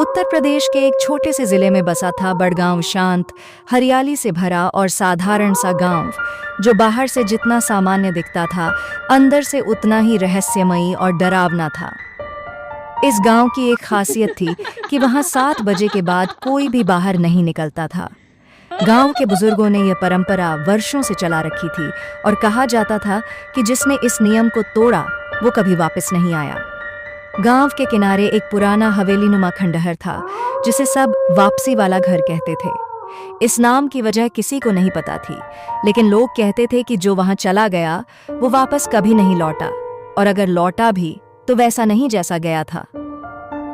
उत्तर प्रदेश के एक छोटे से जिले में बसा था बड़गांव। शांत, हरियाली से भरा और साधारण सा गांव, जो बाहर से जितना सामान्य दिखता था, अंदर से उतना ही रहस्यमयी और डरावना था। इस गांव की एक खासियत थी कि वहां 7 बजे के बाद कोई भी बाहर नहीं निकलता था। गांव के बुजुर्गों ने यह परंपरा वर्षों से चला रखी थी और कहा जाता था कि जिसने इस नियम को तोड़ा वो कभी वापस नहीं आया। गांव के किनारे एक पुराना हवेलीनुमा खंडहर था, जिसे सब वापसी वाला घर कहते थे। इस नाम की वजह किसी को नहीं पता थी, लेकिन लोग कहते थे कि जो वहां चला गया वो वापस कभी नहीं लौटा, और अगर लौटा भी तो वैसा नहीं जैसा गया था।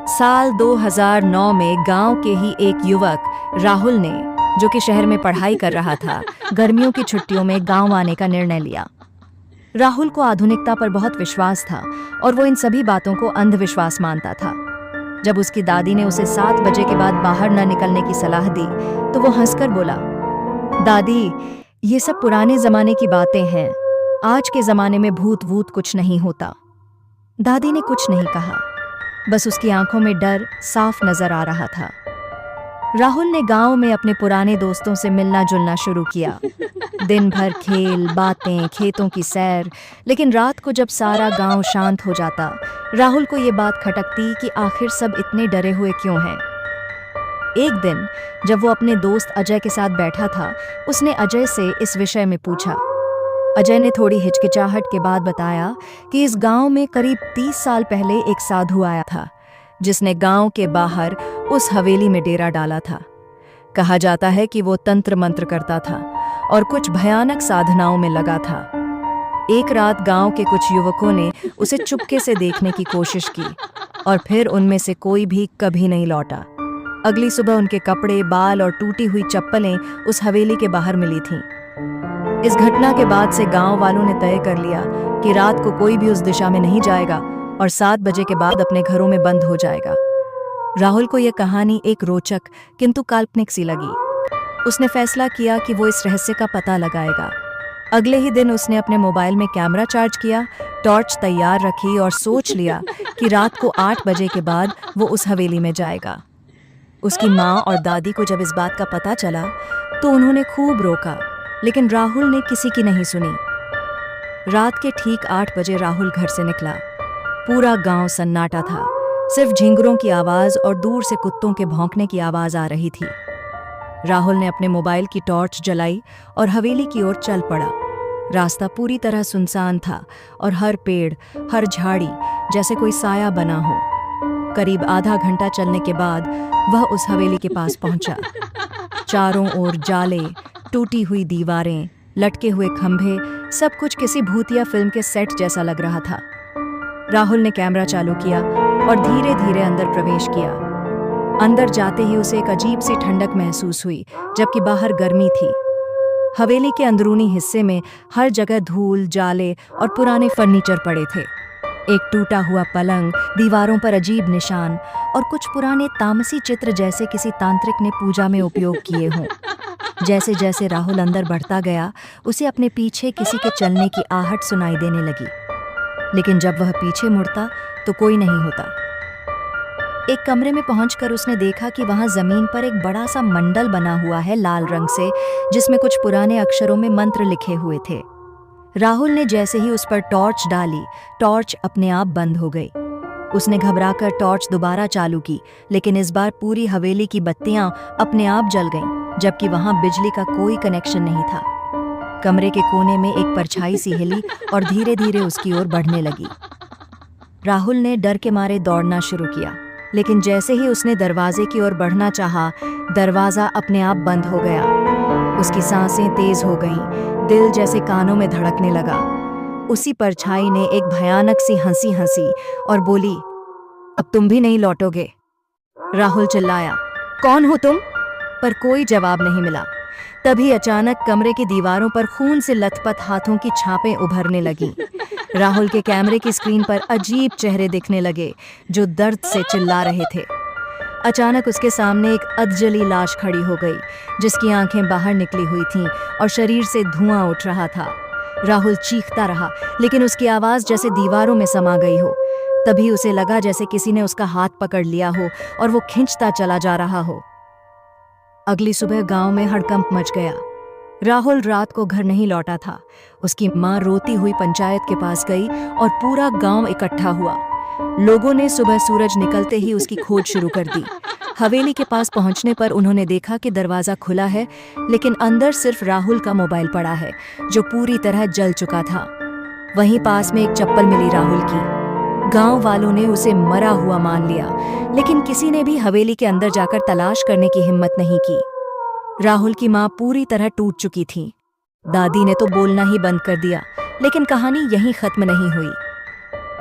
साल 2009 में गांव के ही एक युवक राहुल ने, जो कि शहर में पढ़ाई कर रहा था, गर्मियों की छुट्टियों में गांव आने का निर्णय लिया। राहुल को आधुनिकता पर बहुत विश्वास था और वो इन सभी बातों को अंधविश्वास मानता था। जब उसकी दादी ने उसे 7 बजे के बाद बाहर न निकलने की सलाह दी तो वो हंसकर बोला, दादी, ये सब पुराने जमाने की बातें हैं, आज के जमाने में भूत वूत कुछ नहीं होता। दादी ने कुछ नहीं कहा, बस उसकी आंखों में डर साफ नजर आ रहा था। राहुल ने गांव में अपने पुराने दोस्तों से मिलना जुलना शुरू किया। दिन भर खेल, बातें, खेतों की सैर, लेकिन रात को जब सारा गांव शांत हो जाता, राहुल को ये बात खटकती कि आखिर सब इतने डरे हुए क्यों हैं। एक दिन जब वो अपने दोस्त अजय के साथ बैठा था, उसने अजय से इस विषय में पूछा। अजय ने थोड़ी हिचकिचाहट के बाद बताया कि इस गांव में करीब 30 साल पहले एक साधु आया था, जिसने गांव के बाहर उस हवेली में डेरा डाला था। कहा जाता है कि वो तंत्र मंत्र करता था और कुछ भयानक साधनाओं में लगा था। एक रात गांव के कुछ युवकों ने उसे चुपके से देखने की कोशिश की और फिर उनमें से कोई भी कभी नहीं लौटा। अगली सुबह उनके कपड़े, बाल और टूटी हुई चप्पलें उस हवेली के बाहर मिली थीं। इस घटना के बाद से गांव वालों ने तय कर लिया कि रात को कोई भी उस दिशा में नहीं जाएगा और 7 बजे के बाद अपने घरों में बंद हो जाएगा। राहुल को यह कहानी एक रोचक किंतु काल्पनिक सी लगी। उसने फैसला किया कि वो इस रहस्य का पता लगाएगा। अगले ही दिन उसने अपने मोबाइल में कैमरा चार्ज किया, टॉर्च तैयार रखी और सोच लिया कि रात को 8 बजे के बाद वो उस हवेली में जाएगा। उसकी माँ और दादी को जब इस बात का पता चला तो उन्होंने खूब रोका, लेकिन राहुल ने किसी की नहीं सुनी। रात के ठीक 8 बजे राहुल घर से निकला। पूरा गांव सन्नाटा था, सिर्फ झिंगुरों की आवाज और दूर से कुत्तों के भौंकने की आवाज आ रही थी। राहुल ने अपने मोबाइल की टॉर्च जलाई और हवेली की ओर चल पड़ा। रास्ता पूरी तरह सुनसान था और हर पेड़, हर झाड़ी जैसे कोई साया बना हो। करीब आधा घंटा चलने के बाद वह उस हवेली के पास पहुंचा। चारों ओर जाले, टूटी हुई दीवारें, लटके हुए खंभे, सब कुछ किसी भूतिया फिल्म के सेट जैसा लग रहा था। राहुल ने कैमरा चालू किया और धीरे धीरे अंदर प्रवेश किया। अंदर जाते ही उसे एक अजीब सी ठंडक महसूस हुई, जबकि बाहर गर्मी थी। हवेली के अंदरूनी हिस्से में हर जगह धूल, जाले और पुराने फर्नीचर पड़े थे। एक टूटा हुआ पलंग, दीवारों पर अजीब निशान और कुछ पुराने तामसी चित्र जैसे किसी तांत्रिक ने पूजा में उपयोग किए हों। जैसे जैसे राहुल अंदर बढ़ता गया, उसे अपने पीछे किसी के चलने की आहट सुनाई देने लगी, लेकिन जब वह पीछे मुड़ता तो कोई नहीं होता। एक कमरे में पहुंचकर उसने देखा कि वहां जमीन पर एक बड़ा सा मंडल बना हुआ है लाल रंग से, जिसमें कुछ पुराने अक्षरों में मंत्र लिखे हुए थे। राहुल ने जैसे ही उस पर टॉर्च डाली, टॉर्च अपने आप बंद हो गई। उसने घबराकर टॉर्च दोबारा चालू की, लेकिन इस बार पूरी हवेली की बत्तियां अपने आप जल गईं, जबकि वहां बिजली का कोई कनेक्शन नहीं था। कमरे के कोने में एक परछाई सी हिली और धीरे धीरे उसकी ओर बढ़ने लगी। राहुल ने डर के मारे दौड़ना शुरू किया, लेकिन जैसे ही उसने दरवाजे की ओर बढ़ना चाहा, दरवाजा अपने आप बंद हो गया। उसकी सांसें तेज हो गईं, दिल जैसे कानों में धड़कने लगा। उसी परछाई ने एक भयानक सी हंसी हंसी और बोली, अब तुम भी नहीं लौटोगे। राहुल चिल्लाया, कौन हो तुम? पर कोई जवाब नहीं मिला। तभी अचानक कमरे की दीवारों पर खून से लथपथ हाथों की छापें उभरने लगीं। राहुल के कैमरे की स्क्रीन पर अजीब चेहरे दिखने लगे, जो दर्द से चिल्ला रहे थे। अचानक उसके सामने एक अधजली लाश खड़ी हो गई, जिसकी आंखें बाहर निकली हुई थीं और शरीर से धुआं उठ रहा था। राहुल चीखता रहा, लेकिन उसकी आवाज जैसे दीवारों में समा गई हो। तभी उसे लगा जैसे किसी ने उसका हाथ पकड़ लिया हो और वो खींचता चला जा रहा हो। अगली सुबह गांव में हड़कंप मच गया। राहुल रात को घर नहीं लौटा था। उसकी माँ रोती हुई पंचायत के पास गई और पूरा गांव इकट्ठा हुआ। लोगों ने सुबह सूरज निकलते ही उसकी खोज शुरू कर दी। हवेली के पास पहुंचने पर उन्होंने देखा कि दरवाजा खुला है, लेकिन अंदर सिर्फ राहुल का मोबाइल पड़ा है, जो पूरी तरह जल चुका था। वहीं पास में एक चप्पल मिली राहुल की। गांव वालों ने उसे मरा हुआ मान लिया, लेकिन किसी ने भी हवेली के अंदर जाकर तलाश करने की हिम्मत नहीं की। राहुल की माँ पूरी तरह टूट चुकी थी। दादी ने तो बोलना ही बंद कर दिया, लेकिन कहानी यहीं खत्म नहीं हुई।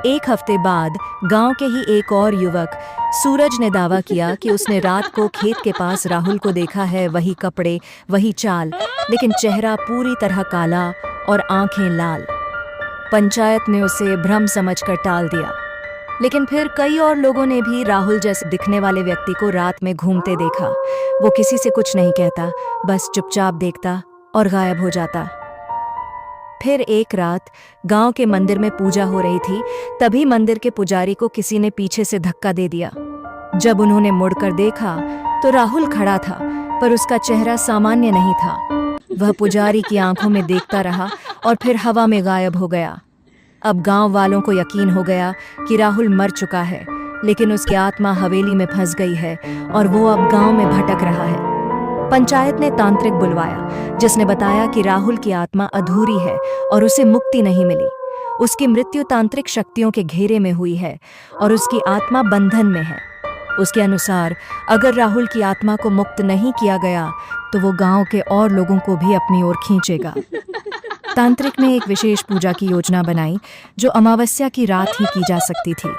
एक हफ्ते बाद गांव के ही एक और युवक सूरज ने दावा किया कि उसने रात को खेत के पास राहुल को देखा है। वही कपड़े, वही चाल, लेकिन चेहरा पूरी तरह काला और आंखें लाल। पंचायत ने उसे भ्रम समझकर टाल दिया, लेकिन फिर कई और लोगों ने भी राहुल जैसे दिखने वाले व्यक्ति को रात में घूमते देखा। वो किसी से कुछ नहीं कहता, बस चुपचाप देखता और गायब हो जाता। फिर एक रात गांव के मंदिर में पूजा हो रही थी। तभी मंदिर के पुजारी को किसी ने पीछे से धक्का दे दिया। जब उन्होंने मुड़कर देखा तो राहुल खड़ा था, पर उसका चेहरा सामान्य नहीं था। वह पुजारी की आंखों में देखता रहा और फिर हवा में गायब हो गया। अब गांव वालों को यकीन हो गया कि राहुल मर चुका है, लेकिन उसकी आत्मा हवेली में फंस गई है और वो अब गांव में भटक रहा है। पंचायत ने तांत्रिक बुलवाया, जिसने बताया कि राहुल की आत्मा अधूरी है और उसे मुक्ति नहीं मिली। उसकी मृत्यु तांत्रिक शक्तियों के घेरे में हुई है और उसकी आत्मा बंधन में है। उसके अनुसार अगर राहुल की आत्मा को मुक्त नहीं किया गया तो वो गांव के और लोगों को भी अपनी ओर खींचेगा। तांत्रिक ने एक विशेष पूजा की योजना बनाई, जो अमावस्या की रात ही की जा सकती थी।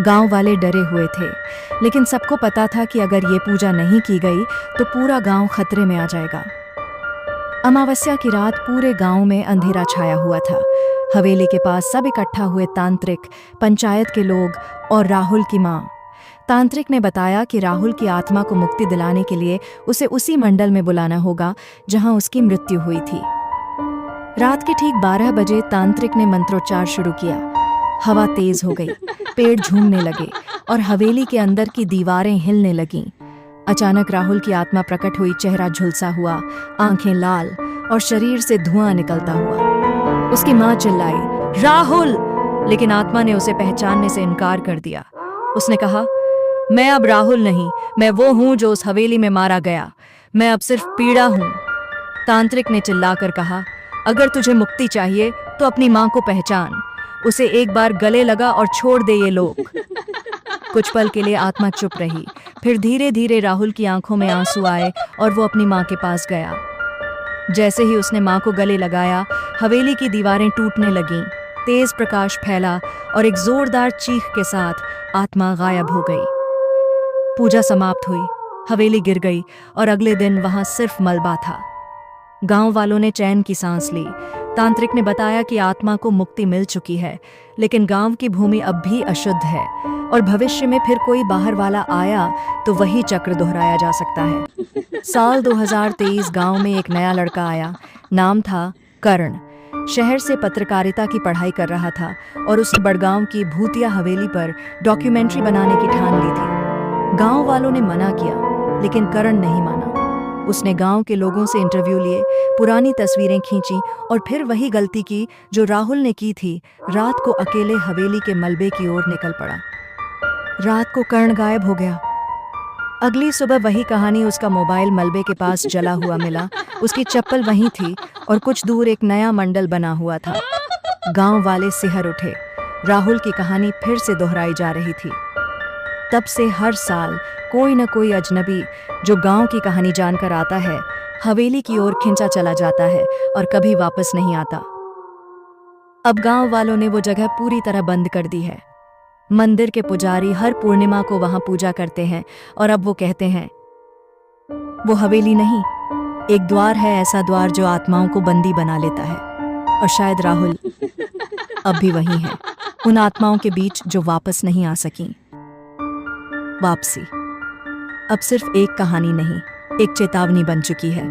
गांव वाले डरे हुए थे, लेकिन सबको पता था कि अगर ये पूजा नहीं की गई तो पूरा गांव खतरे में आ जाएगा। अमावस्या की रात पूरे गांव में अंधेरा छाया हुआ था। हवेली के पास सब इकट्ठा हुए, तांत्रिक, पंचायत के लोग और राहुल की माँ। तांत्रिक ने बताया कि राहुल की आत्मा को मुक्ति दिलाने के लिए उसे उसी मंडल में बुलाना होगा जहां उसकी मृत्यु हुई थी। रात के ठीक 12 बजे तांत्रिक ने मंत्रोच्चार शुरू किया। हवा तेज हो गई, पेड़ झूमने लगे और हवेली के अंदर की दीवारें हिलने लगीं। अचानक राहुल की आत्मा प्रकट हुई। चेहरा झुलसा हुआ, आंखें लाल और शरीर से धुआं निकलता हुआ। उसकी माँ चिल्लाई, राहुल! लेकिन आत्मा ने उसे पहचानने से इनकार कर दिया। उसने कहा, मैं अब राहुल नहीं, मैं वो हूं जो उस हवेली में मारा गया। मैं अब सिर्फ पीड़ा हूं। तांत्रिक ने चिल्लाकर कहा, अगर तुझे मुक्ति चाहिए तो अपनी माँ को पहचान, उसे एक बार गले लगा और छोड़ दे ये लोग। कुछ पल के लिए आत्मा चुप रही, फिर धीरे धीरे राहुल की आंखों में आंसू आए और वो अपनी माँ के पास गया। जैसे ही उसने माँ को गले लगाया, हवेली की दीवारें टूटने लगीं, तेज प्रकाश फैला और एक जोरदार चीख के साथ आत्मा गायब हो गई। पूजा समाप्त हुई, हवेली गिर गई और अगले दिन वहां सिर्फ मलबा था। गांव वालों ने चैन की सांस ली। तांत्रिक ने बताया कि आत्मा को मुक्ति मिल चुकी है, लेकिन गांव की भूमि अब भी अशुद्ध है और भविष्य में फिर कोई बाहर वाला आया तो वही चक्र दोहराया जा सकता है। साल 2023 गांव में एक नया लड़का आया। नाम था कर्ण। शहर से पत्रकारिता की पढ़ाई कर रहा था और उसने बड़गांव की भूतिया हवेली पर डॉक्यूमेंट्री बनाने की ठान ली थी। गांव वालों ने मना किया, लेकिन कर्ण नहीं माना। उसने गांव के लोगों से इंटरव्यू लिए, पुरानी तस्वीरें खींची और फिर वही गलती की जो राहुल ने की थी। रात को अकेले हवेली के मलबे की ओर निकल पड़ा। रात को कर्ण गायब हो गया। अगली सुबह वही कहानी। उसका मोबाइल मलबे के पास जला हुआ मिला, उसकी चप्पल वहीं थी और कुछ दूर एक नया मंडल बना हुआ था। गांव वाले सिहर उठे। राहुल की कहानी फिर से दोहराई जा रही थी। तब से हर साल कोई न कोई अजनबी जो गांव की कहानी जानकर आता है, हवेली की ओर खिंचा चला जाता है और कभी वापस नहीं आता। अब गांव वालों ने वो जगह पूरी तरह बंद कर दी है। मंदिर के पुजारी हर पूर्णिमा को वहां पूजा करते हैं और अब वो कहते हैं, वो हवेली नहीं, एक द्वार है, ऐसा द्वार जो आत्माओं को बंदी बना लेता है। और शायद राहुल अब भी वही है, उन आत्माओं के बीच जो वापस नहीं आ सकी। वापसी अब सिर्फ एक कहानी नहीं, एक चेतावनी बन चुकी है।